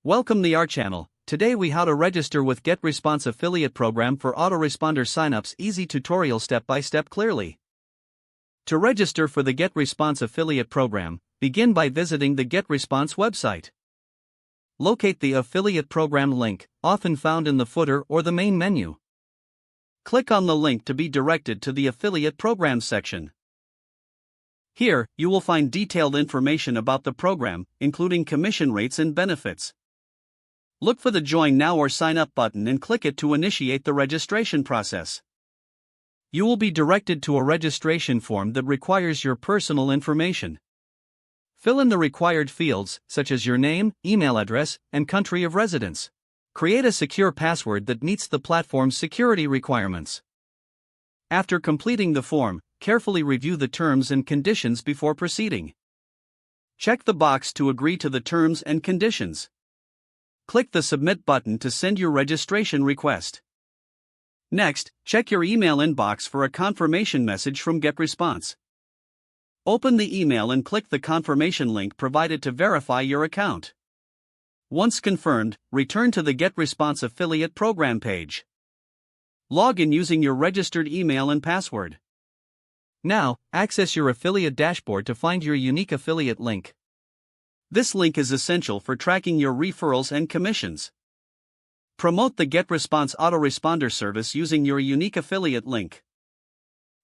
Welcome to our channel. Today we how to register with GetResponse affiliate program for autoresponder signups. Easy tutorial step by step clearly. To register for the GetResponse affiliate program, begin by visiting the GetResponse website. Locate the affiliate program link, often found in the footer or the main menu. Click on the link to be directed to the affiliate programs section. Here, you will find detailed information about the program, including commission rates and benefits. Look for the Join Now or Sign Up button and click it to initiate the registration process. You will be directed to a registration form that requires your personal information. Fill in the required fields, such as your name, email address, and country of residence. Create a secure password that meets the platform's security requirements. After completing the form, carefully review the terms and conditions before proceeding. Check the box to agree to the terms and conditions. Click the Submit button to send your registration request. Next, check your email inbox for a confirmation message from GetResponse. Open the email and click the confirmation link provided to verify your account. Once confirmed, return to the GetResponse affiliate program page. Log in using your registered email and password. Now, access your affiliate dashboard to find your unique affiliate link. This link is essential for tracking your referrals and commissions. Promote the GetResponse Autoresponder service using your unique affiliate link.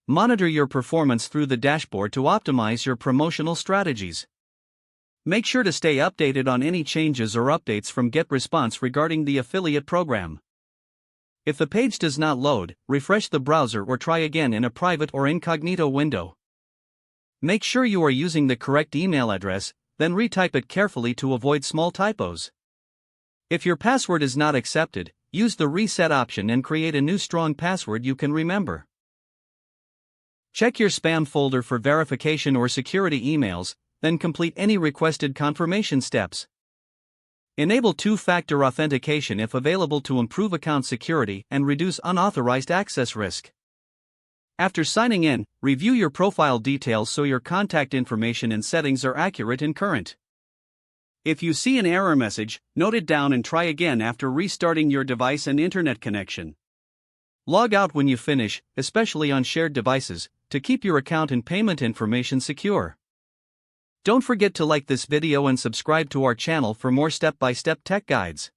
Monitor your performance through the dashboard to optimize your promotional strategies. Make sure to stay updated on any changes or updates from GetResponse regarding the affiliate program. If the page does not load, refresh the browser or try again in a private or incognito window. Make sure you are using the correct email address, then retype it carefully to avoid small typos. If your password is not accepted, use the reset option and create a new strong password you can remember. Check your spam folder for verification or security emails, then complete any requested confirmation steps. Enable two-factor authentication if available to improve account security and reduce unauthorized access risk. After signing in, review your profile details so your contact information and settings are accurate and current. If you see an error message, note it down and try again after restarting your device and internet connection. Log out when you finish, especially on shared devices, to keep your account and payment information secure. Don't forget to like this video and subscribe to our channel for more step-by-step tech guides.